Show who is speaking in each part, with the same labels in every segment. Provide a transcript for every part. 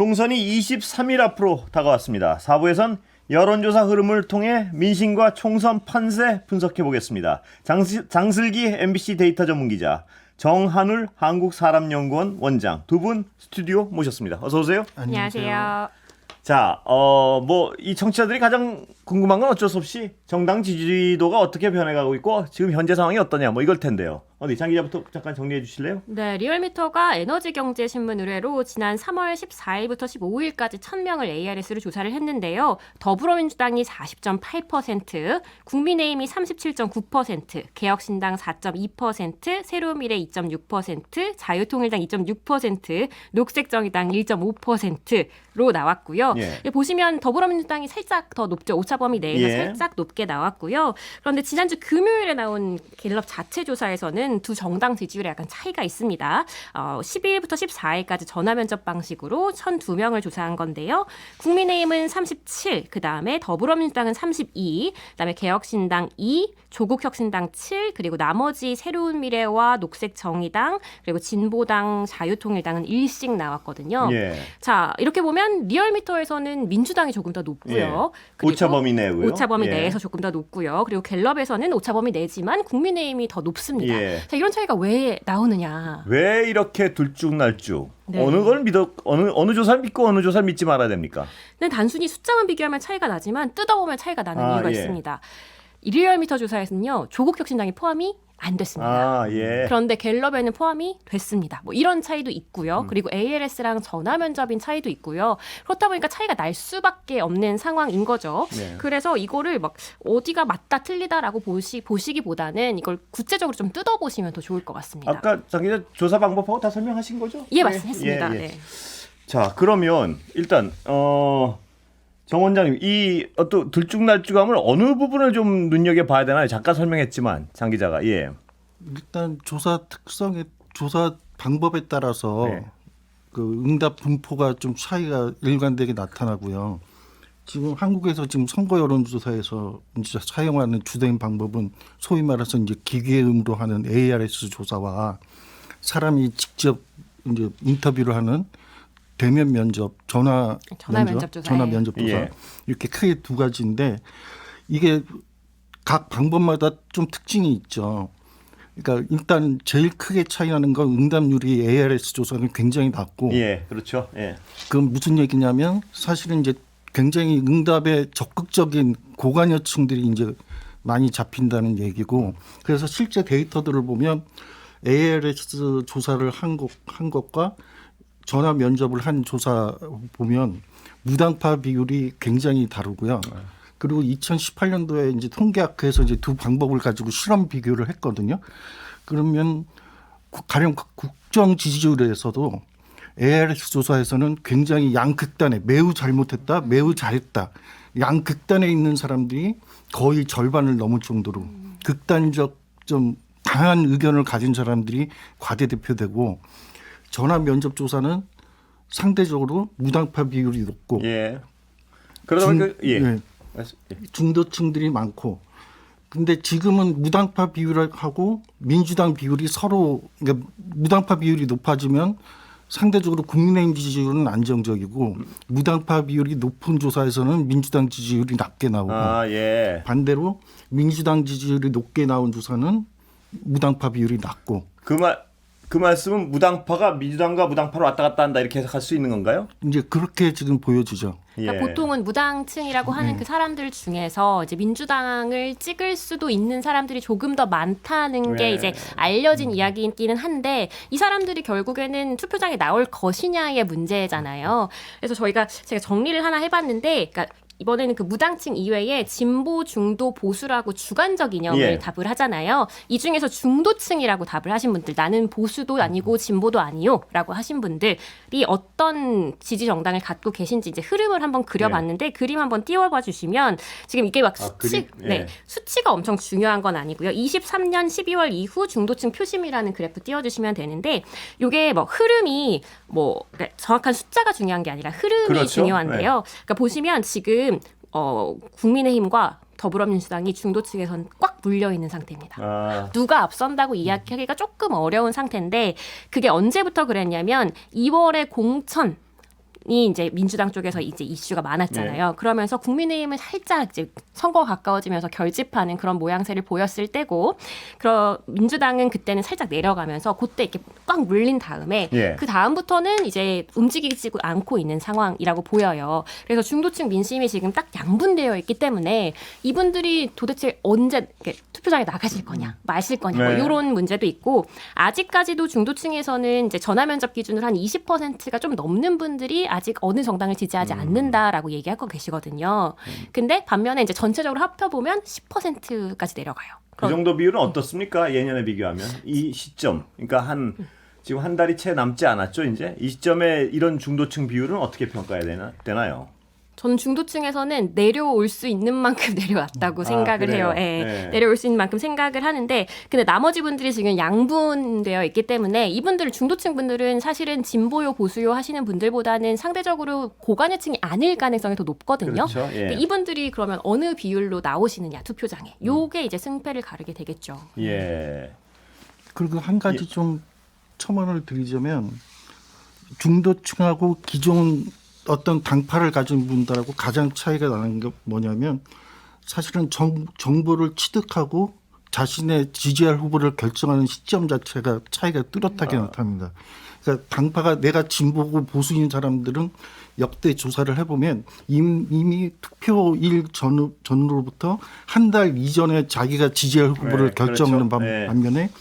Speaker 1: 총선이 23일 앞으로 다가왔습니다. 4부에선 여론조사 흐름을 통해 민심과 총선 판세 분석해보겠습니다. 장슬기 MBC 데이터 전문기자, 정한울 한국사람연구원 원장 두 분 스튜디오 모셨습니다. 어서 오세요.
Speaker 2: 안녕하세요.
Speaker 1: 자, 이 청취자들이 가장 궁금한 건 어쩔 수 없이 정당 지지도가 어떻게 변해가고 있고 지금 현재 상황이 어떠냐 이걸 텐데요. 어디 장 기자부터 잠깐 정리해 주실래요?
Speaker 2: 네, 리얼미터가 에너지경제신문 의뢰로 지난 3월 14일부터 15일까지 1000명을 ARS로 조사를 했는데요. 더불어민주당이 40.8%, 국민의힘이 37.9%, 개혁신당 4.2%, 새로운미래 2.6%, 자유통일당 2.6%, 녹색정의당 1.5%로 나왔고요.
Speaker 1: 예.
Speaker 2: 보시면 더불어민주당이 살짝 더 높죠. 오차범위 내에서
Speaker 1: 예.
Speaker 2: 살짝 높게 나왔고요. 그런데 지난주 금요일에 나온 갤럽 자체 조사에서는 두 정당 지지율에 약간 차이가 있습니다. 12일부터 14일까지 전화면접 방식으로 1,002명을 조사한 건데요. 국민의힘은 37, 그다음에 더불어민주당은 32, 그다음에 개혁신당 2, 조국혁신당 7, 그리고 나머지 새로운미래와 녹색정의당, 그리고 진보당, 자유통일당은 1씩 나왔거든요.
Speaker 1: 예.
Speaker 2: 자, 이렇게 보면 리얼미터에서는 민주당이 조금 더 높고요.
Speaker 1: 예.
Speaker 2: 그리고
Speaker 1: 오차범위 내고요.
Speaker 2: 오차범위
Speaker 1: 예.
Speaker 2: 내에서 조금 더 높고요. 그리고 갤럽에서는 오차범위 내지만 국민의힘이 더 높습니다.
Speaker 1: 예.
Speaker 2: 자, 이런 차이가 왜 나오느냐?
Speaker 1: 왜 이렇게 들쭉날쭉?
Speaker 2: 네.
Speaker 1: 어느 걸 믿어 어느 조사를 믿고 어느 조사를 믿지 말아야 됩니까?
Speaker 2: 근데 단순히 숫자만 비교하면 차이가 나지만 뜯어보면 차이가 나는 이유가
Speaker 1: 예.
Speaker 2: 있습니다. 리얼미터 조사에서는요. 조국혁신당이 포함이 안 됐습니다.
Speaker 1: 예.
Speaker 2: 그런데 갤럽에는 포함이 됐습니다. 뭐 이런 차이도 있고요. 그리고 ALS랑 전화 면접인 차이도 있고요. 그렇다 보니까 차이가 날 수밖에 없는 상황인 거죠.
Speaker 1: 네.
Speaker 2: 그래서 이거를 막 어디가 맞다 틀리다라고 보시기보다는 이걸 구체적으로 좀 뜯어보시면 더 좋을 것 같습니다.
Speaker 1: 아까 장 기자 조사 방법하고 다 설명하신 거죠?
Speaker 2: 예, 맞습니다.
Speaker 1: 예, 예.
Speaker 2: 네.
Speaker 1: 자, 그러면 일단 정 원장님 이 어떤 들쭉날쭉함을 어느 부분을 좀 눈여겨 봐야 되나요? 잠깐 설명했지만 장 기자가
Speaker 3: 일단 조사 특성의 조사 방법에 따라서
Speaker 1: 네.
Speaker 3: 그 응답 분포가 좀 차이가 일관되게 나타나고요. 지금 한국에서 지금 선거 여론조사에서 이제 사용하는 주된 방법은 소위 말해서 이제 기계음으로 하는 ARS 조사와 사람이 직접 이제 인터뷰를 하는 대면 면접, 전화 면접 조사, 전화 면접 조사
Speaker 1: 예.
Speaker 3: 이렇게 크게 두 가지인데 이게 각 방법마다 좀 특징이 있죠. 그러니까 일단 제일 크게 차이나는 건 응답률이 ARS 조사는 굉장히 낮고,
Speaker 1: 예, 그렇죠. 예.
Speaker 3: 그건 무슨 얘기냐면 사실은 이제 굉장히 응답에 적극적인 고관여층들이 이제 많이 잡힌다는 얘기고, 그래서 실제 데이터들을 보면 ARS 조사를 한 것과 전화 면접을 한 조사 보면 무당파 비율이 굉장히 다르고요. 그리고 2018년도에 이제 통계학회에서 이제 두 방법을 가지고 실험 비교를 했거든요. 그러면 가령 국정 지지율에서도 ARS 조사에서는 굉장히 양극단에 매우 잘못했다, 매우 잘했다. 양극단에 있는 사람들이 거의 절반을 넘을 정도로 극단적 좀 강한 의견을 가진 사람들이 과대대표되고, 전화 면접 조사는 상대적으로 무당파 비율이 높고
Speaker 1: 예. 그러다 보니까 예.
Speaker 3: 중도층들이 많고, 근데 지금은 무당파 비율하고 민주당 비율이 서로, 그러니까 무당파 비율이 높아지면 상대적으로 국민의힘 지지율은 안정적이고, 무당파 비율이 높은 조사에서는 민주당 지지율이 낮게 나오고,
Speaker 1: 예.
Speaker 3: 반대로 민주당 지지율이 높게 나온 조사는 무당파 비율이 낮고.
Speaker 1: 그 말씀은 무당파가 민주당과 무당파로 왔다 갔다 한다 이렇게 해석할 수 있는 건가요?
Speaker 3: 이제 그렇게 지금 보여지죠.
Speaker 2: 그러니까 보통은 무당층이라고 하는 그 사람들 중에서 이제 민주당을 찍을 수도 있는 사람들이 조금 더 많다는 게 이제 알려진 이야기이기는 한데, 이 사람들이 결국에는 투표장에 나올 것이냐의 문제잖아요. 그래서 제가 정리를 하나 해봤는데, 그러니까 이번에는 그 무당층 이외에 진보, 중도, 보수라고 주관적 이념을
Speaker 1: 예.
Speaker 2: 답을 하잖아요. 이 중에서 중도층이라고 답을 하신 분들, 나는 보수도 아니고 진보도 아니요 라고 하신 분들이 어떤 지지 정당을 갖고 계신지 이제 흐름을 한번 그려봤는데, 그림 한번 띄워봐 주시면, 지금 이게 막 수치가 엄청 중요한 건 아니고요. 23년 12월 이후 중도층 표심이라는 그래프 띄워주시면 되는데, 이게 뭐 흐름이 그러니까 정확한 숫자가 중요한 게 아니라 흐름이
Speaker 1: 그렇죠.
Speaker 2: 중요한데요. 그러니까 보시면 지금 국민의힘과 더불어민주당이 중도층에선 꽉 물려있는 상태입니다. 누가 앞선다고 이야기하기가 조금 어려운 상태인데, 그게 언제부터 그랬냐면 2월에 공천 이제 민주당 쪽에서 이제 이슈가 많았잖아요. 그러면서 국민의힘은 살짝 이제 선거 가까워지면서 결집하는 그런 모양새를 보였을 때고, 민주당은 그때는 살짝 내려가면서 그때 이렇게 꽉 물린 다음에 그 다음부터는 이제 움직이지 않고 있는 상황이라고 보여요. 그래서 중도층 민심이 지금 딱 양분되어 있기 때문에 이분들이 도대체 언제 투표장에 나가실 거냐, 마실 거냐, 뭐 이런 문제도 있고, 아직까지도 중도층에서는 이제 전화 면접 기준으로 한 20%가 좀 넘는 분들이 아직 어느 정당을 지지하지 않는다라고 얘기하고 계시거든요. 근데 반면에 이제 전체적으로 합쳐보면 10%까지 내려가요.
Speaker 1: 그 정도 비율은 어떻습니까? 예년에 비교하면 이 시점, 그러니까 지금 한 달이 채 남지 않았죠, 이제 이 시점에 이런 중도층 비율은 어떻게 평가해야 되나요?
Speaker 2: 저는 중도층에서는 내려올 수 있는 만큼 내려왔다고 생각을
Speaker 1: 그래요?
Speaker 2: 해요. 네. 내려올 수 있는 만큼 생각을 하는데, 근데 나머지 분들이 지금 양분되어 있기 때문에 이분들 중도층 분들은 사실은 진보요 보수요 하시는 분들보다는 상대적으로 고관여층이 아닐 가능성이 더 높거든요.
Speaker 1: 그렇죠.
Speaker 2: 근데 이분들이 그러면 어느 비율로 나오시느냐 투표장에, 요게 이제 승패를 가르게 되겠죠.
Speaker 1: 예.
Speaker 3: 그리고 한 가지 좀 첨언을 드리자면, 중도층하고 기존 어떤 당파를 가진 분들하고 가장 차이가 나는 게 뭐냐면, 사실은 정보를 취득하고 자신의 지지할 후보를 결정하는 시점 자체가 차이가 뚜렷하게 나타납니다. 그러니까 당파가 내가 진보고 보수인 사람들은 역대 조사를 해보면 이미 투표일 전으로부터 한 달 이전에 자기가 지지할 후보를 결정하는
Speaker 1: 그렇죠.
Speaker 3: 반면에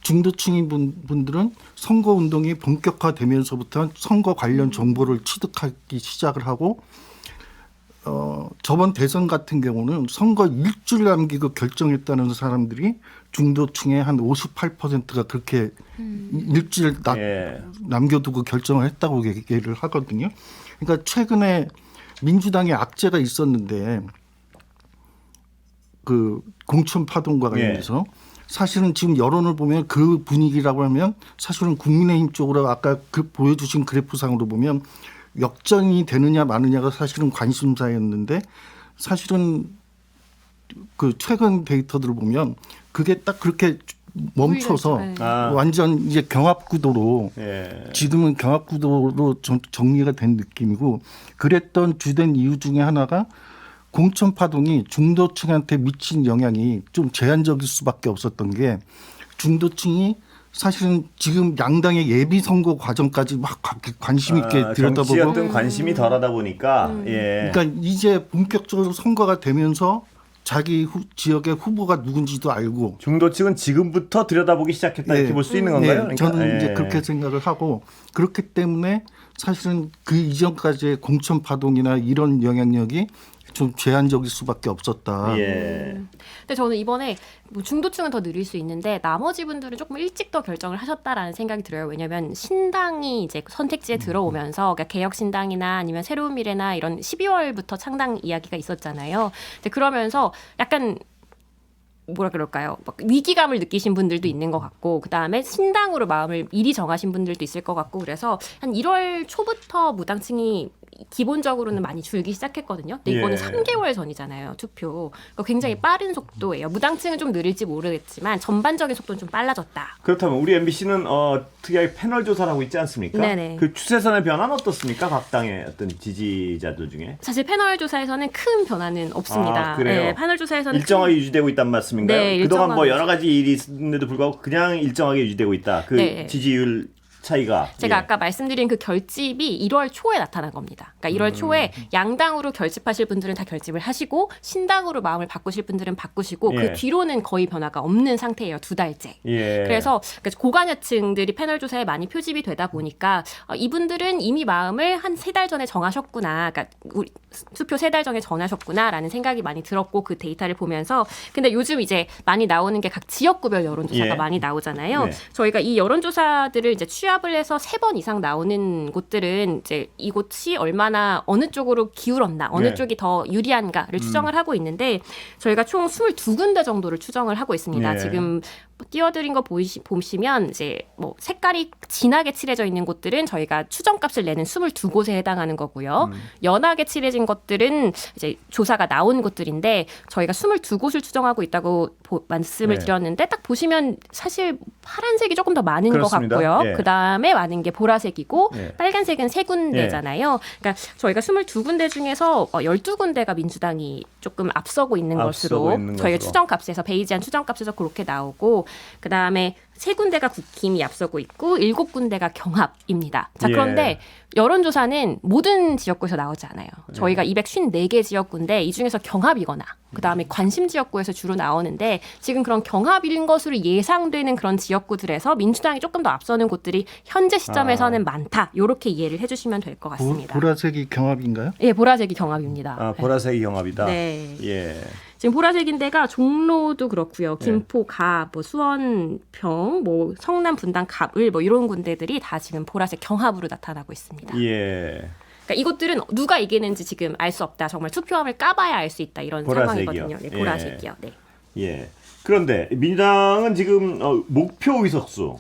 Speaker 3: 중도층인 분들은 선거 운동이 본격화되면서부터 선거 관련 정보를 취득하기 시작을 하고, 저번 대선 같은 경우는 선거 일주일 남기고 결정했다는 사람들이 중도층의 한 58%가 그렇게 일주일 남겨두고 결정을 했다고 얘기를 하거든요. 그러니까 최근에 민주당의 악재가 있었는데, 그 공천 파동과 관련해서 사실은 지금 여론을 보면 그 분위기라고 하면 사실은 국민의힘 쪽으로 아까 보여주신 그래프상으로 보면 역전이 되느냐 마느냐가 사실은 관심사였는데, 사실은 그 최근 데이터들을 보면 그게 딱 그렇게 멈춰서 완전 이제 경합구도로 지금은 경합구도로 정리가 된 느낌이고, 그랬던 주된 이유 중에 하나가 공천 파동이 중도층한테 미친 영향이 좀 제한적일 수밖에 없었던 게, 중도층이 사실은 지금 양당의 예비 선거 과정까지 막 관심 있게 들여다보고,
Speaker 1: 정치였던 관심이 덜하다 보니까
Speaker 3: 그러니까 이제 본격적으로 선거가 되면서 자기 지역의 후보가 누군지도 알고,
Speaker 1: 중도층은 지금부터 들여다보기 시작했다 이렇게 볼 수 있는 건가요? 그러니까?
Speaker 3: 저는 이제 그렇게 생각을 하고, 그렇기 때문에 사실은 그 이전까지의 공천 파동이나 이런 영향력이 좀 제한적일 수밖에 없었다.
Speaker 2: 근데 저는 이번에 뭐 중도층은 더 느릴 수 있는데 나머지 분들은 조금 일찍 더 결정을 하셨다라는 생각이 들어요. 왜냐하면 신당이 이제 선택지에 들어오면서, 그러니까 개혁신당이나 아니면 새로운미래나 이런 12월부터 창당 이야기가 있었잖아요. 근데 그러면서 약간 뭐라 그럴까요? 막 위기감을 느끼신 분들도 있는 것 같고, 그다음에 신당으로 마음을 미리 정하신 분들도 있을 것 같고, 그래서 한 1월 초부터 무당층이 기본적으로는 많이 줄기 시작했거든요. 근데 이거는 3개월 전이잖아요, 투표. 그러니까 굉장히 빠른 속도예요. 무당층은 좀 느릴지 모르겠지만 전반적인 속도는 좀 빨라졌다.
Speaker 1: 그렇다면 우리 MBC는 특이하게 패널 조사를 하고 있지 않습니까?
Speaker 2: 네네.
Speaker 1: 그 추세선의 변화는 어떻습니까? 각 당의 어떤 지지자들 중에?
Speaker 2: 사실 패널 조사에서는 큰 변화는 없습니다.
Speaker 1: 그래요?
Speaker 2: 네, 패널 조사에서는
Speaker 1: 일정하게 유지되고 있단 말씀인가요?
Speaker 2: 네,
Speaker 1: 그동안 뭐
Speaker 2: 일정하게
Speaker 1: 여러 가지 일이 있는데도 불구하고 그냥 일정하게 유지되고 있다. 그 지지율 차이가.
Speaker 2: 제가 아까 말씀드린 그 결집이 1월 초에 나타난 겁니다. 그러니까 1월 초에 양당으로 결집하실 분들은 다 결집을 하시고, 신당으로 마음을 바꾸실 분들은 바꾸시고, 그 뒤로는 거의 변화가 없는 상태예요. 2달째. 그래서 고관여층들이 패널 조사에 많이 표집이 되다 보니까 이분들은 이미 마음을 한 3달 전에 정하셨구나. 그러니까 우리 투표 3달 전에 정하셨구나라는 생각이 많이 들었고, 그 데이터를 보면서. 근데 요즘 이제 많이 나오는 게 각 지역구별 여론조사가 많이 나오잖아요. 저희가 이 여론조사들을 이제 취합을 해서 3번 이상 나오는 곳들은 이제 이곳이 얼마나 어느 쪽으로 기울었나, 어느 쪽이 더 유리한가를 추정을 하고 있는데, 저희가 총 22군데 정도를 추정을 하고 있습니다. 지금 띄워드린 거 보시면 이제 뭐 색깔이 진하게 칠해져 있는 곳들은 저희가 추정값을 내는 22곳에 해당하는 거고요. 연하게 칠해진 것들은 이제 조사가 나온 곳들인데 저희가 22곳을 추정하고 있다고 말씀을
Speaker 1: 네.
Speaker 2: 드렸는데 딱 보시면 사실 파란색이 조금 더 많은
Speaker 1: 그렇습니다.
Speaker 2: 것 같고요.
Speaker 1: 예.
Speaker 2: 그다음에 많은 게 보라색이고
Speaker 1: 예.
Speaker 2: 빨간색은 3군데잖아요. 그러니까 저희가 22군데 중에서 12군데가 민주당이 조금 앞서고 있는 것으로 저희가 추정값에서 베이지한 추정값에서 그렇게 나오고 그다음에 3군데가 국힘이 앞서고 있고 7군데가 경합입니다. 자, 그런데
Speaker 1: 예.
Speaker 2: 여론조사는 모든 지역구에서 나오지 않아요. 저희가 254개 지역구인데 이 중에서 경합이거나 그다음에 관심 지역구에서 주로 나오는데 지금 그런 경합인 것으로 예상되는 그런 지역구들에서 민주당이 조금 더 앞서는 곳들이 현재 시점에서는 많다. 이렇게 이해를 해주시면 될 것 같습니다.
Speaker 3: 보라색이 경합인가요?
Speaker 2: 예, 보라색이 경합입니다.
Speaker 1: 아, 보라색이 경합이다.
Speaker 2: 네.
Speaker 1: 예.
Speaker 2: 지금 보라색인 데가 종로도 그렇고요. 김포, 가, 뭐 수원, 평, 뭐 성남, 분당, 갑을 뭐 이런 군데들이 다 지금 보라색 경합으로 나타나고 있습니다.
Speaker 1: 예.
Speaker 2: 그러니까 이것들은 누가 이기는지 지금 알 수 없다. 정말 투표함을 까봐야 알 수 있다. 이런
Speaker 1: 보라색이요.
Speaker 2: 상황이거든요. 네, 보라색이요. 네.
Speaker 1: 예. 그런데 민주당은 지금 목표 의석수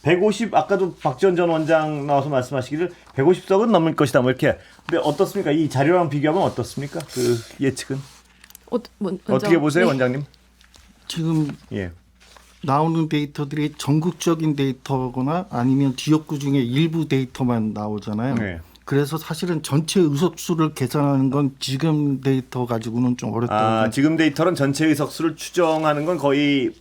Speaker 1: 150 아까도 박지원 전 원장 나와서 말씀하시기를 150석은 넘을 것이다. 뭐 이렇게. 근데 어떻습니까? 이 자료랑 비교하면 어떻습니까? 그 예측은 어떻게 보세요,
Speaker 2: 네.
Speaker 1: 원장님?
Speaker 3: 지금
Speaker 1: 예.
Speaker 3: 나오는 데이터들이 전국적인 데이터거나 아니면 지역구 중에 일부 데이터만 나오잖아요.
Speaker 1: 네.
Speaker 3: 그래서 사실은 전체 의석수를 계산하는 건 지금 데이터 가지고는 좀 어렵다고.
Speaker 1: 아, 지금 데이터는 전체 의석수를 추정하는 건 거의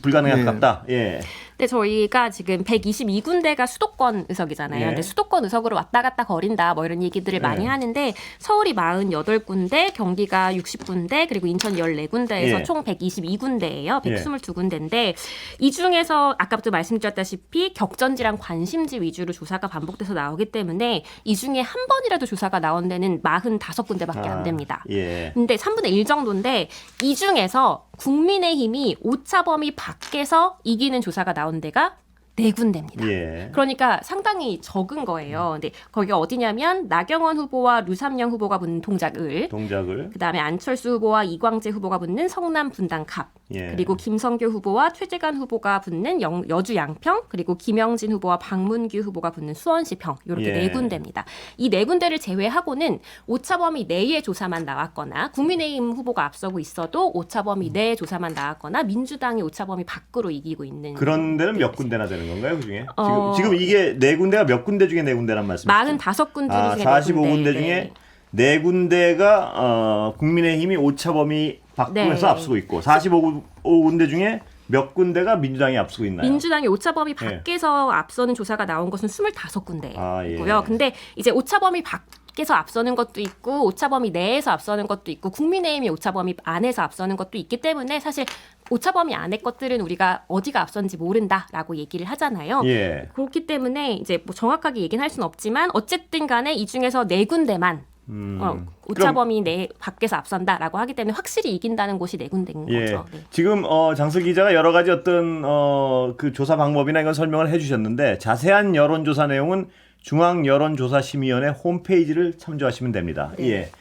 Speaker 1: 불가능에
Speaker 3: 네.
Speaker 1: 가깝다. 예.
Speaker 2: 근데 저희가 지금 122군데가 수도권 의석이잖아요.
Speaker 1: 예.
Speaker 2: 근데 수도권 의석으로 왔다 갔다 거린다 뭐 이런 얘기들을 많이 하는데 서울이 48군데, 경기가 60군데, 그리고 인천 14군데에서
Speaker 1: 예.
Speaker 2: 총 122군데예요.
Speaker 1: 예.
Speaker 2: 122군데인데 이 중에서 아까부터 말씀드렸다시피 격전지랑 관심지 위주로 조사가 반복돼서 나오기 때문에 이 중에 한 번이라도 조사가 나온 데는 45군데밖에 안 됩니다.
Speaker 1: 예.
Speaker 2: 근데 3분의 1 정도인데 이 중에서 국민의힘이 오차범위 밖에서 이기는 조사가 나온 데가 4군데입니다.
Speaker 1: 예.
Speaker 2: 그러니까 상당히 적은 거예요. 근데 거기가 어디냐면 나경원 후보와 류삼영 후보가 붙는 동작을,
Speaker 1: 동작을.
Speaker 2: 그다음에 안철수 후보와 이광재 후보가 붙는 성남 분당 갑,
Speaker 1: 예.
Speaker 2: 그리고 김성교 후보와 최재관 후보가 붙는 여주 양평, 그리고 김영진 후보와 박문규 후보가 붙는 수원시 평, 이렇게
Speaker 1: 예.
Speaker 2: 4군데입니다. 이 4군데를 제외하고는 오차범위 내의 조사만 나왔거나 국민의힘 후보가 앞서고 있어도 오차범위 내의 조사만 나왔거나 민주당이 오차범위 밖으로 이기고 있는
Speaker 1: 그런 데는 몇 군데나 되는 건가요, 그 중에?
Speaker 2: 어.
Speaker 1: 지금 이게 4군데가 몇 군데 중에 4군데란 말씀이시죠?
Speaker 2: 45군데
Speaker 1: 아,
Speaker 2: 중에
Speaker 1: 45군데
Speaker 2: 4군데.
Speaker 1: 중에 4군데가 국민의힘이 오차범위 밖에서
Speaker 2: 네.
Speaker 1: 앞서고 있고 45군데 중에 몇 군데가 민주당이 앞서고 있나요?
Speaker 2: 민주당이 오차범위 밖에서 앞서는 조사가 나온 것은 25군데고요.
Speaker 1: 아, 예.
Speaker 2: 근데 이제 오차범위 밖에서 앞서는 것도 있고 오차범위 내에서 앞서는 것도 있고 국민의힘이 오차범위 안에서 앞서는 것도 있기 때문에 사실 오차범위 안의 것들은 우리가 어디가 앞선지 모른다라고 얘기를 하잖아요.
Speaker 1: 예.
Speaker 2: 그렇기 때문에 이제 뭐 정확하게 얘기는 할 수는 없지만 어쨌든 간에 이 중에서 4군데만 오차범위 내 밖에서 앞선다라고 하기 때문에 확실히 이긴다는 곳이 4군데인
Speaker 1: 예.
Speaker 2: 거죠. 네.
Speaker 1: 지금 장슬 기자가 여러 가지 어떤 그 조사 방법이나 이건 설명을 해주셨는데 자세한 여론조사 내용은 중앙여론조사심의위원회 홈페이지를 참조하시면 됩니다.
Speaker 2: 네.
Speaker 1: 예.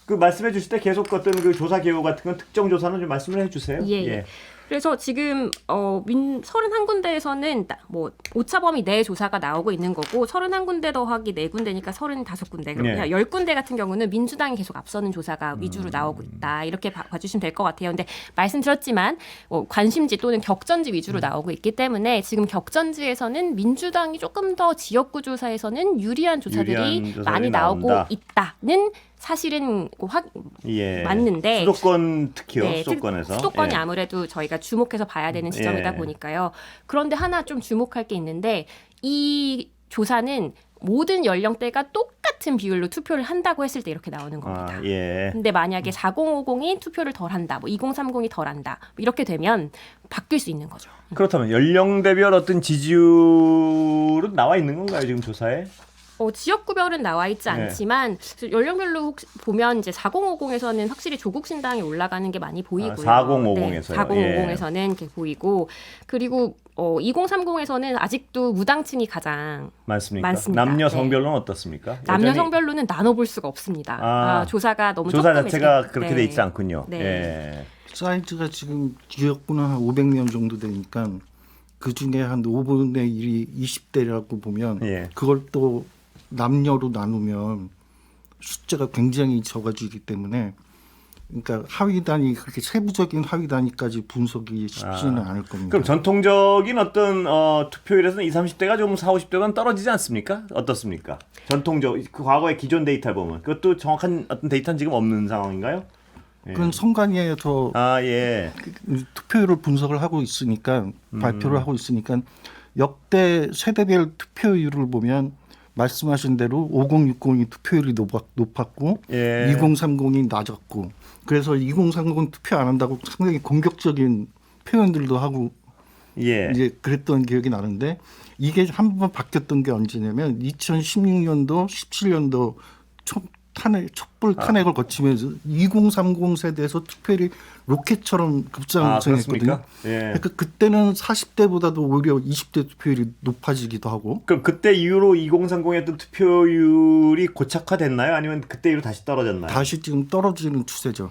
Speaker 1: 그 말씀해 주실 때 계속 어떤 그 조사 개요 같은 건 특정 조사는 좀 말씀을 해주세요.
Speaker 2: 예. 그래서 지금 31군데에서는 뭐 오차범위 내 조사가 나오고 있는 거고 31군데 더하기 4군데니까 35군데 그러면
Speaker 1: 네.
Speaker 2: 10군데 같은 경우는 민주당이 계속 앞서는 조사가 위주로 나오고 있다. 이렇게 봐주시면 될 것 같아요. 근데 말씀드렸지만 관심지 또는 격전지 위주로 나오고 있기 때문에 지금 격전지에서는 민주당이 조금 더 지역구 조사에서는 유리한 조사들이 많이 나오고 있다는 사실은
Speaker 1: 예.
Speaker 2: 맞는데
Speaker 1: 수도권 특히요.
Speaker 2: 네,
Speaker 1: 수도권에서.
Speaker 2: 수도권이
Speaker 1: 예.
Speaker 2: 아무래도 저희가 주목해서 봐야 되는 지점이다
Speaker 1: 예.
Speaker 2: 보니까요. 그런데 하나 좀 주목할 게 있는데 이 조사는 모든 연령대가 똑같은 비율로 투표를 한다고 했을 때 이렇게 나오는 겁니다.
Speaker 1: 아, 예.
Speaker 2: 근데 만약에 4050이 투표를 덜 한다, 뭐 2030이 덜 한다, 뭐 이렇게 되면 바뀔 수 있는 거죠.
Speaker 1: 그렇다면 연령대별 어떤 지지율은 나와 있는 건가요, 지금 조사에?
Speaker 2: 지역구별은 나와 있지 않지만 연령별로 혹시 보면 이제 4050에서는 확실히 조국 신당이 올라가는 게 많이 보이고요.
Speaker 1: 4050에서요.
Speaker 2: 4050에서는 이렇게 보이고 그리고 2030에서는 아직도 무당층이 가장
Speaker 1: 많습니까?
Speaker 2: 많습니다.
Speaker 1: 남녀
Speaker 2: 네.
Speaker 1: 성별로는 어떻습니까?
Speaker 2: 남녀
Speaker 1: 여전히
Speaker 2: 성별로는 나눠볼 수가 없습니다. 조사가 너무
Speaker 1: 조사
Speaker 2: 조금
Speaker 1: 자체가
Speaker 2: 이렇게-
Speaker 1: 그렇게
Speaker 2: 네.
Speaker 1: 돼 있지 않군요.
Speaker 2: 네.
Speaker 1: 예.
Speaker 3: 사이즈가 지금 지역구는 한 500명 정도 되니까 그 중에 한 5분의 1이 20대라고 보면
Speaker 1: 예.
Speaker 3: 그걸 또 남녀로 나누면 숫자가 굉장히 적어지기 때문에 그러니까 하위 단위 그렇게 세부적인 하위 단위까지 분석이 쉽지는 않을 겁니다.
Speaker 1: 그럼 전통적인 어떤 투표율에서는 20, 30대가 좀 40, 50대가 떨어지지 않습니까? 어떻습니까? 전통적 그 과거의 기존 데이터를 보면 그것도 정확한 어떤 데이터는 지금 없는 상황인가요? 예.
Speaker 3: 그건 선관위에서
Speaker 1: 예.
Speaker 3: 투표율을 분석을 하고 있으니까 발표를 하고 있으니까 역대 세대별 투표율을 보면 말씀하신 대로 5060이 투표율이 높았고
Speaker 1: 예.
Speaker 3: 2030이 낮았고 그래서 2030 투표 안 한다고 상당히 공격적인 표현들도 하고
Speaker 1: 예.
Speaker 3: 이제 그랬던 기억이 나는데 이게 한 번 바뀌었던 게 언제냐면 2016년도 17년도 촛불 탄핵을 거치면서 2030 세대에서 투표율이 로켓처럼 급상승했거든요.
Speaker 1: 그렇습니까? 예.
Speaker 3: 그러니까 그때는 40대보다도 오히려 20대 투표율이 높아지기도 하고.
Speaker 1: 그럼 그때 이후로 2030의 어떤 투표율이 고착화됐나요? 아니면 그때 이후로 다시 떨어졌나요?
Speaker 3: 다시 지금 떨어지는 추세죠.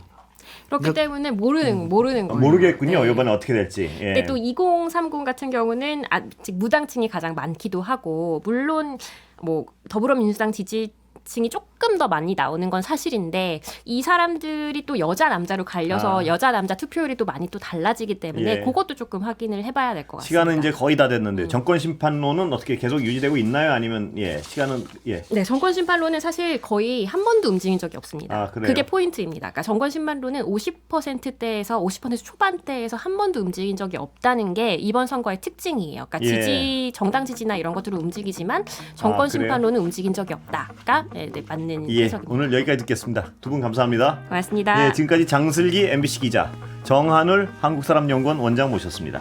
Speaker 2: 그렇기 때문에 모르는 거예요.
Speaker 1: 모르겠군요.
Speaker 2: 네.
Speaker 1: 이번에 어떻게 될지. 예.
Speaker 2: 근데 또 2030 같은 경우는 아직 무당층이 가장 많기도 하고 물론 뭐 더불어민주당 지지층이 조금 더 많이 나오는 건 사실인데 이 사람들이 또 여자 남자로 갈려서 여자 남자 투표율이 또 많이 또 달라지기 때문에
Speaker 1: 예.
Speaker 2: 그것도 조금 확인을 해봐야 될 것 같습니다.
Speaker 1: 시간은 이제 거의 다 됐는데 정권 심판론은 어떻게 계속 유지되고 있나요? 아니면 시간은
Speaker 2: 네, 정권 심판론은 사실 거의 한 번도 움직인 적이 없습니다.
Speaker 1: 그래요?
Speaker 2: 그게 포인트입니다. 그러니까 정권 심판론은 50%대에서 50% 초반대에서 한 번도 움직인 적이 없다는 게 이번 선거의 특징이에요. 그러니까
Speaker 1: 예.
Speaker 2: 정당 지지나 이런 것들은 움직이지만 정권
Speaker 1: 그래요?
Speaker 2: 심판론은 움직인 적이 없다가 네, 맞는 해석입니다.
Speaker 1: 오늘 여기까지 듣겠습니다. 두 분 감사합니다.
Speaker 2: 고맙습니다.
Speaker 1: 지금까지 장슬기 MBC 기자, 정한울 한국사람연구원 원장 모셨습니다.